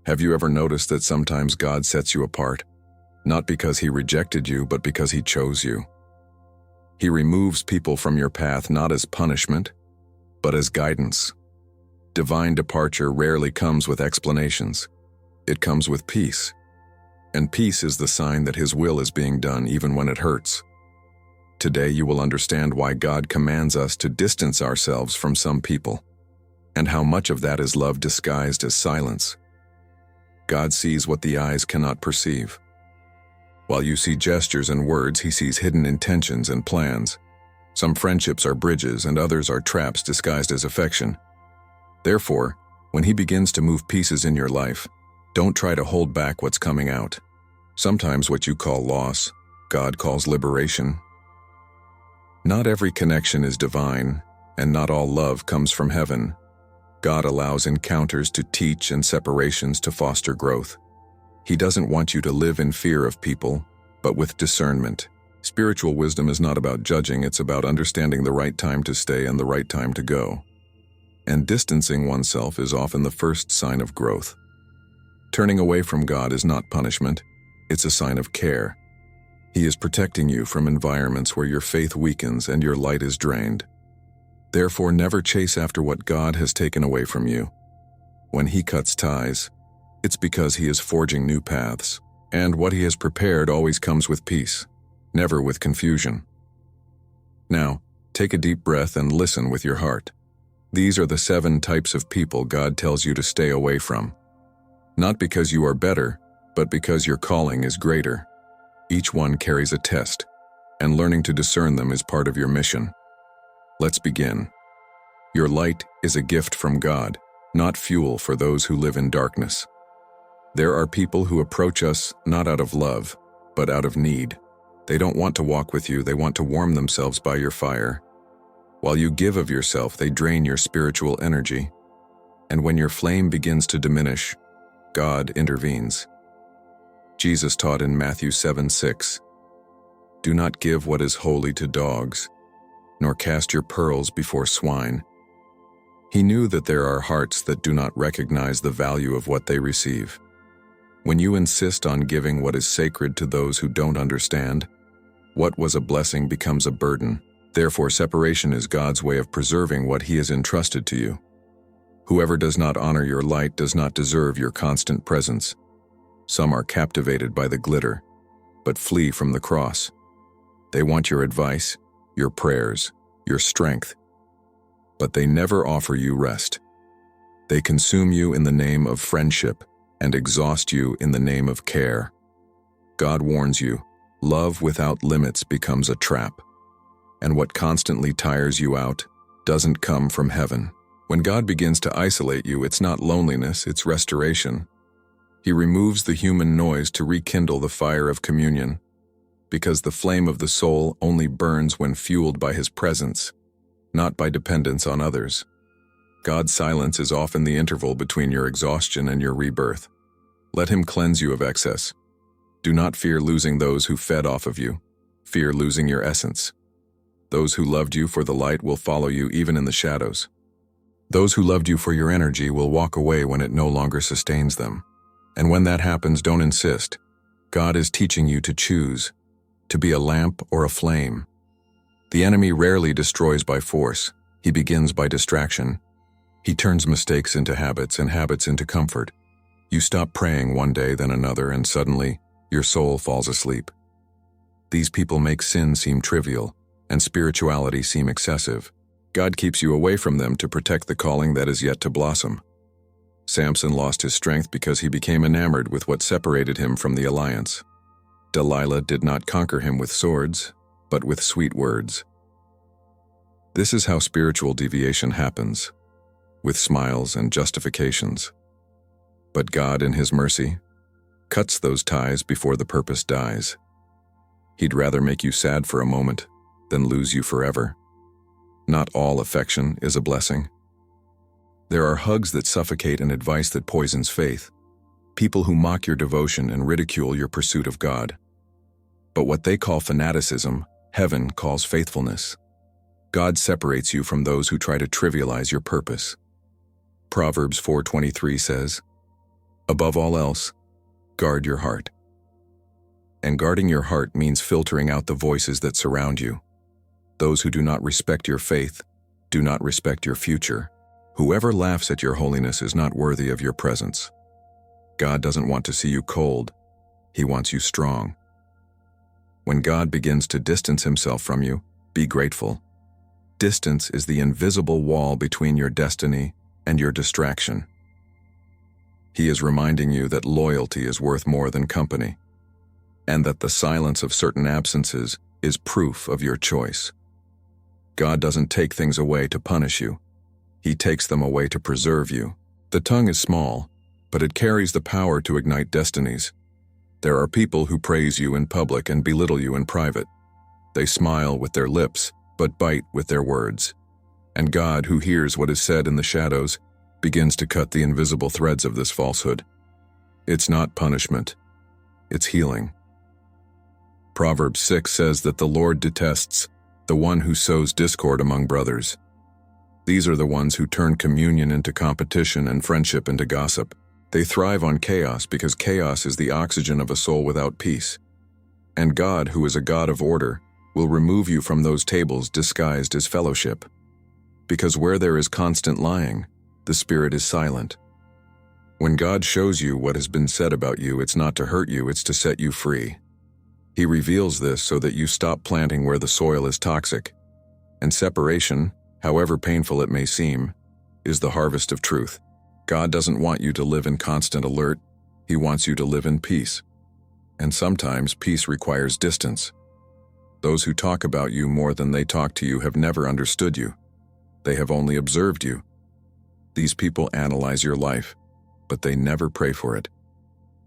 Have you ever noticed that sometimes God sets you apart? Not because He rejected you, but because He chose you. He removes people from your path not as punishment, but as guidance. Divine departure rarely comes with explanations. It comes with peace. And peace is the sign that His will is being done even when it hurts. Today you will understand why God commands us to distance ourselves from some people, and how much of that is love disguised as silence. God sees what the eyes cannot perceive. While you see gestures and words, He sees hidden intentions and plans. Some friendships are bridges and others are traps disguised as affection. Therefore, when He begins to move pieces in your life, don't try to hold back what's coming out. Sometimes what you call loss, God calls liberation. Not every connection is divine, and not all love comes from heaven. God allows encounters to teach and separations to foster growth. He doesn't want you to live in fear of people, but with discernment. Spiritual wisdom is not about judging, it's about understanding the right time to stay and the right time to go. And distancing oneself is often the first sign of growth. Turning away from God is not punishment, it's a sign of care. He is protecting you from environments where your faith weakens and your light is drained. Therefore, never chase after what God has taken away from you. When He cuts ties, it's because He is forging new paths, and what He has prepared always comes with peace, never with confusion. Now, take a deep breath and listen with your heart. These are the 7 types of people God tells you to stay away from. Not because you are better, but because your calling is greater. Each one carries a test, and learning to discern them is part of your mission. Let's begin. Your light is a gift from God, not fuel for those who live in darkness. There are people who approach us not out of love, but out of need. They don't want to walk with you, they want to warm themselves by your fire. While you give of yourself, they drain your spiritual energy. And when your flame begins to diminish, God intervenes. Jesus taught in Matthew 7:6, "Do not give what is holy to dogs, nor cast your pearls before swine." He knew that there are hearts that do not recognize the value of what they receive. When you insist on giving what is sacred to those who don't understand, what was a blessing becomes a burden. Therefore, separation is God's way of preserving what He has entrusted to you. Whoever does not honor your light does not deserve your constant presence. Some are captivated by the glitter, but flee from the cross. They want your advice, your prayers, your strength, but they never offer you rest. They consume you in the name of friendship and exhaust you in the name of care. God warns you, love without limits becomes a trap, and what constantly tires you out doesn't come from heaven. When God begins to isolate you, it's not loneliness, it's restoration. He removes the human noise to rekindle the fire of communion, because the flame of the soul only burns when fueled by His presence, not by dependence on others. God's silence is often the interval between your exhaustion and your rebirth. Let Him cleanse you of excess. Do not fear losing those who fed off of you. Fear losing your essence. Those who loved you for the light will follow you even in the shadows. Those who loved you for your energy will walk away when it no longer sustains them. And when that happens, don't insist. God is teaching you to choose, to be a lamp or a flame. The enemy rarely destroys by force. He begins by distraction. He turns mistakes into habits and habits into comfort. You stop praying one day, then another, and suddenly, your soul falls asleep. These people make sin seem trivial, and spirituality seem excessive. God keeps you away from them to protect the calling that is yet to blossom. Samson lost his strength because he became enamored with what separated him from the alliance. Delilah did not conquer him with swords, but with sweet words. This is how spiritual deviation happens, with smiles and justifications. But God, in His mercy, cuts those ties before the purpose dies. He'd rather make you sad for a moment than lose you forever. Not all affection is a blessing. There are hugs that suffocate and advice that poisons faith, people who mock your devotion and ridicule your pursuit of God. But what they call fanaticism, heaven calls faithfulness. God separates you from those who try to trivialize your purpose. Proverbs 4:23 says, Above all else, guard your heart. And guarding your heart means filtering out the voices that surround you. Those who do not respect your faith do not respect your future. Whoever laughs at your holiness is not worthy of your presence. God doesn't want to see you cold. He wants you strong. When God begins to distance himself from you, be grateful. Distance is the invisible wall between your destiny and your distraction. He is reminding you that loyalty is worth more than company, and that the silence of certain absences is proof of your choice. God doesn't take things away to punish you. He takes them away to preserve you. The tongue is small, but it carries the power to ignite destinies. There are people who praise you in public and belittle you in private. They smile with their lips, but bite with their words. And God, who hears what is said in the shadows, begins to cut the invisible threads of this falsehood. It's not punishment. It's healing. Proverbs 6 says that the Lord detests the one who sows discord among brothers. These are the ones who turn communion into competition and friendship into gossip. They thrive on chaos because chaos is the oxygen of a soul without peace. And God, who is a God of order, will remove you from those tables disguised as fellowship. Because where there is constant lying, the Spirit is silent. When God shows you what has been said about you, it's not to hurt you, it's to set you free. He reveals this so that you stop planting where the soil is toxic. And separation, however painful it may seem, is the harvest of truth. God doesn't want you to live in constant alert. He wants you to live in peace. And sometimes peace requires distance. Those who talk about you more than they talk to you have never understood you. They have only observed you. These people analyze your life, but they never pray for it.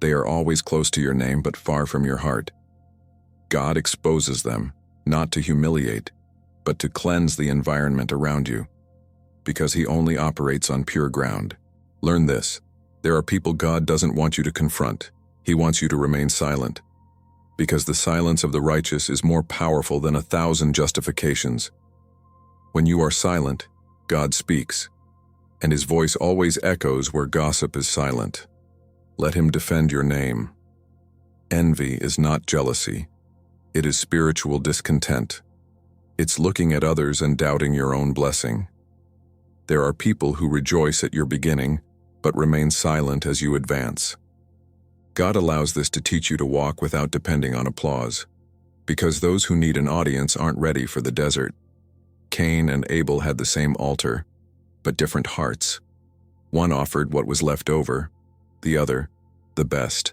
They are always close to your name but far from your heart. God exposes them, not to humiliate, but to cleanse the environment around you, because He only operates on pure ground. Learn this: there are people God doesn't want you to confront. He wants you to remain silent, because the silence of the righteous is more powerful than 1,000 justifications. When you are silent, God speaks, and His voice always echoes where gossip is silent. Let Him defend your name. Envy is not jealousy. It is spiritual discontent. It's looking at others and doubting your own blessing. There are people who rejoice at your beginning, but remain silent as you advance. God allows this to teach you to walk without depending on applause, because those who need an audience aren't ready for the desert. Cain and Abel had the same altar, but different hearts. One offered what was left over, the other, the best.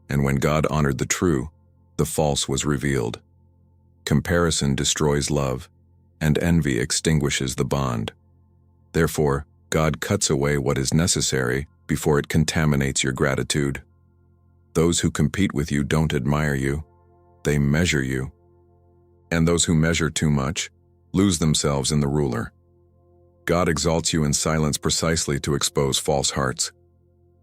And when God honored the true, the false was revealed. Comparison destroys love, and envy extinguishes the bond. Therefore, God cuts away what is necessary before it contaminates your gratitude. Those who compete with you don't admire you, they measure you. And those who measure too much lose themselves in the ruler. God exalts you in silence precisely to expose false hearts.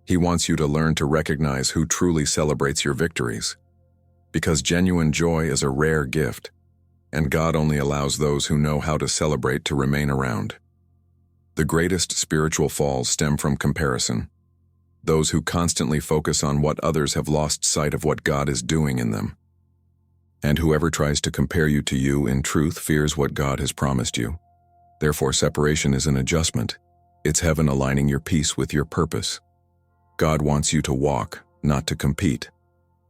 He wants you to learn to recognize who truly celebrates your victories, because genuine joy is a rare gift, and God only allows those who know how to celebrate to remain around. The greatest spiritual falls stem from comparison. Those who constantly focus on what others have lost sight of what God is doing in them. And whoever tries to compare you to you in truth fears what God has promised you. Therefore, separation is an adjustment. It's heaven aligning your peace with your purpose. God wants you to walk, not to compete.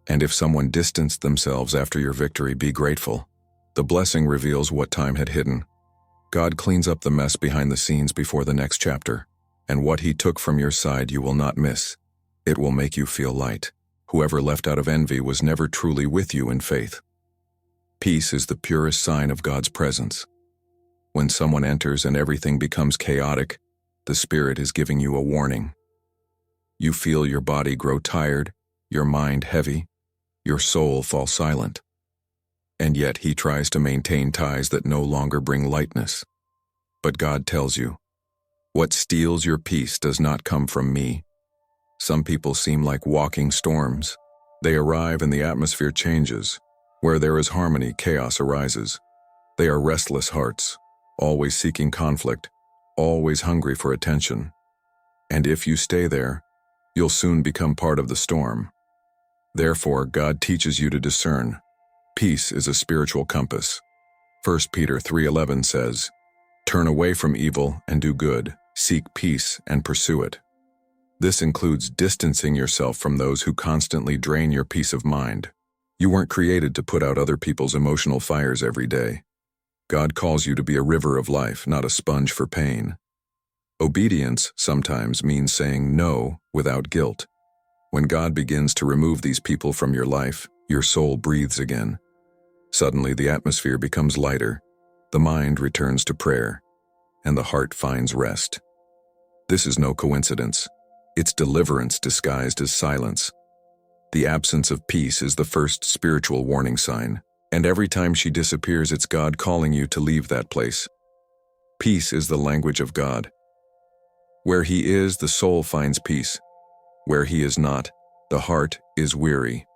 And if someone distanced themselves after your victory, be grateful. The blessing reveals what time had hidden. God cleans up the mess behind the scenes before the next chapter, and what He took from your side you will not miss. It will make you feel light. Whoever left out of envy was never truly with you in faith. Peace is the purest sign of God's presence. When someone enters and everything becomes chaotic, the Spirit is giving you a warning. You feel your body grow tired, your mind heavy, your soul fall silent. And yet He tries to maintain ties that no longer bring lightness. But God tells you, what steals your peace does not come from me. Some people seem like walking storms. They arrive and the atmosphere changes. Where there is harmony, chaos arises. They are restless hearts, always seeking conflict, always hungry for attention. And if you stay there, you'll soon become part of the storm. Therefore, God teaches you to discern. Peace is a spiritual compass. 1 Peter 3:11 says, "Turn away from evil and do good, seek peace and pursue it." This includes distancing yourself from those who constantly drain your peace of mind. You weren't created to put out other people's emotional fires every day. God calls you to be a river of life, not a sponge for pain. Obedience sometimes means saying no without guilt. When God begins to remove these people from your life, your soul breathes again. Suddenly, the atmosphere becomes lighter, the mind returns to prayer, and the heart finds rest. This is no coincidence. It's deliverance disguised as silence. The absence of peace is the first spiritual warning sign, and every time she disappears, it's God calling you to leave that place. Peace is the language of God. Where He is, the soul finds peace. Where He is not, the heart is weary.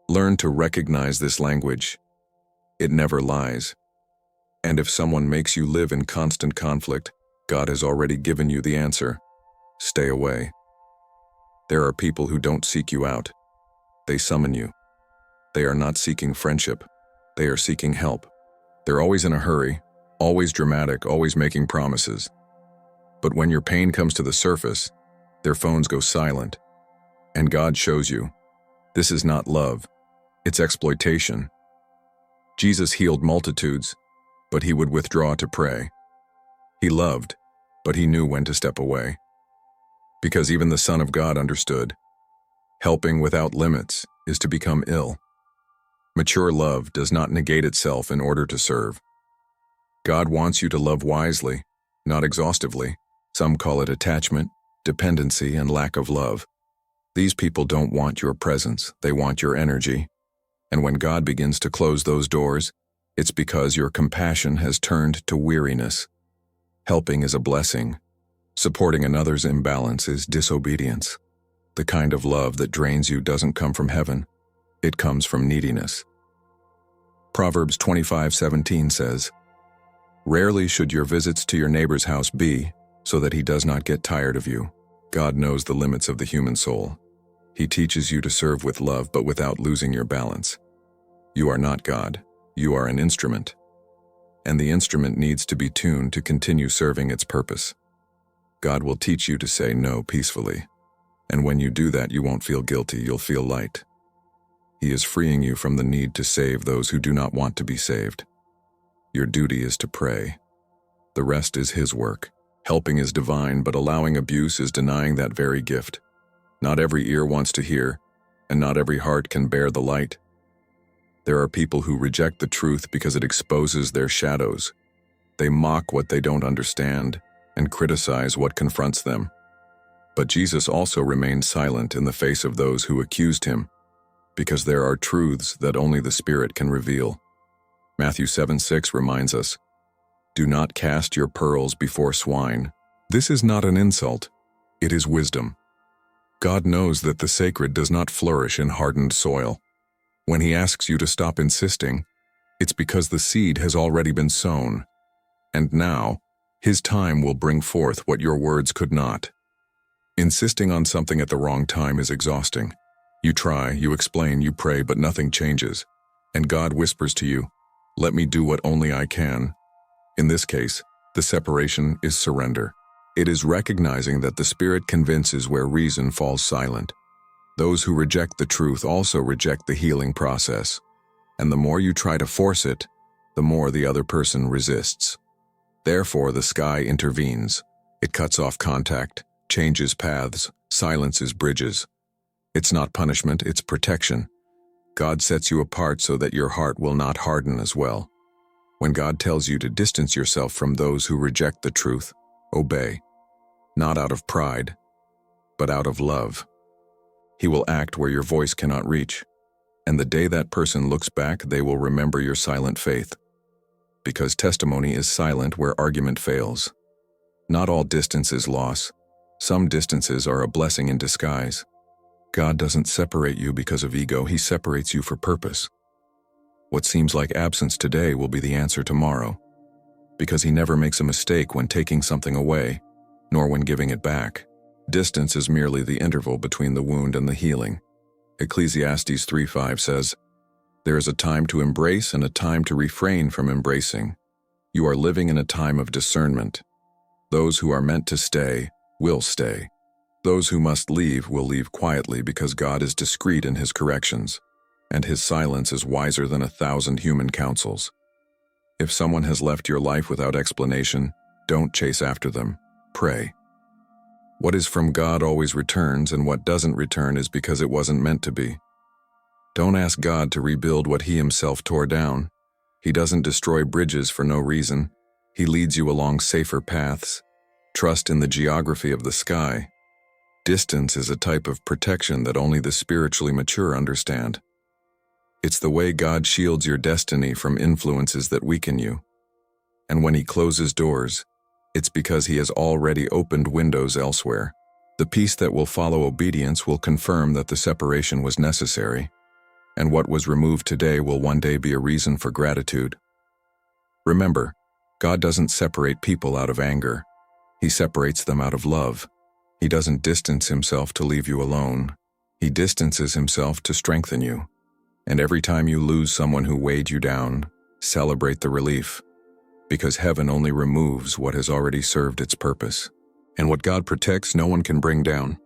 Learn to recognize this language. It never lies. And if someone makes you live in constant conflict, God has already given you the answer. Stay away. There are people who don't seek you out. They summon you. They are not seeking friendship. They are seeking help. They're always in a hurry, always dramatic, always making promises. But when your pain comes to the surface, their phones go silent. And God shows you, this is not love, it's exploitation. Jesus healed multitudes, but He would withdraw to pray. He loved, but He knew when to step away. Because even the Son of God understood, helping without limits is to become ill. Mature love does not negate itself in order to serve. God wants you to love wisely, not exhaustively. Some call it attachment, dependency, and lack of love. These people don't want your presence, they want your energy. And when God begins to close those doors, it's because your compassion has turned to weariness. Helping is a blessing. Supporting another's imbalance is disobedience. The kind of love that drains you doesn't come from heaven. It comes from neediness. Proverbs 25:17 says, "Rarely should your visits to your neighbor's house be, so that he does not get tired of you." God knows the limits of the human soul. He teaches you to serve with love, but without losing your balance. You are not God. You are an instrument. And the instrument needs to be tuned to continue serving its purpose. God will teach you to say no peacefully. And when you do that, you won't feel guilty, you'll feel light. He is freeing you from the need to save those who do not want to be saved. Your duty is to pray. The rest is His work. Helping is divine, but allowing abuse is denying that very gift. Not every ear wants to hear, and not every heart can bear the light. There are people who reject the truth because it exposes their shadows. They mock what they don't understand and criticize what confronts them. But Jesus also remained silent in the face of those who accused Him, because there are truths that only the Spirit can reveal. Matthew 7:6 reminds us, "Do not cast your pearls before swine." This is not an insult, it is wisdom. God knows that the sacred does not flourish in hardened soil. When He asks you to stop insisting, it's because the seed has already been sown. And now, His time will bring forth what your words could not. Insisting on something at the wrong time is exhausting. You try, you explain, you pray, but nothing changes. And God whispers to you, "Let me do what only I can." In this case, the separation is surrender. It is recognizing that the Spirit convinces where reason falls silent. Those who reject the truth also reject the healing process. And the more you try to force it, the more the other person resists. Therefore, the sky intervenes. It cuts off contact, changes paths, silences bridges. It's not punishment, it's protection. God sets you apart so that your heart will not harden as well. When God tells you to distance yourself from those who reject the truth, obey. Not out of pride, but out of love. He will act where your voice cannot reach. And the day that person looks back, they will remember your silent faith. Because testimony is silent where argument fails. Not all distance is loss. Some distances are a blessing in disguise. God doesn't separate you because of ego, He separates you for purpose. What seems like absence today will be the answer tomorrow. Because He never makes a mistake when taking something away, nor when giving it back. Distance is merely the interval between the wound and the healing. Ecclesiastes 3:5 says, "There is a time to embrace and a time to refrain from embracing. You are living in a time of discernment. Those who are meant to stay will stay. Those who must leave will leave quietly because God is discreet in his corrections, and his silence is wiser than 1,000 human counsels." If someone has left your life without explanation, don't chase after them. Pray. What is from God always returns, and what doesn't return is because it wasn't meant to be. Don't ask God to rebuild what he himself tore down. He doesn't destroy bridges for no reason. He leads you along safer paths. Trust in the geography of the sky. Distance is a type of protection that only the spiritually mature understand. It's the way God shields your destiny from influences that weaken you. And when he closes doors, it's because he has already opened windows elsewhere. The peace that will follow obedience will confirm that the separation was necessary, and what was removed today will one day be a reason for gratitude. Remember, God doesn't separate people out of anger. He separates them out of love. He doesn't distance himself to leave you alone. He distances himself to strengthen you. And every time you lose someone who weighed you down, celebrate the relief. Because heaven only removes what has already served its purpose. And what God protects, no one can bring down.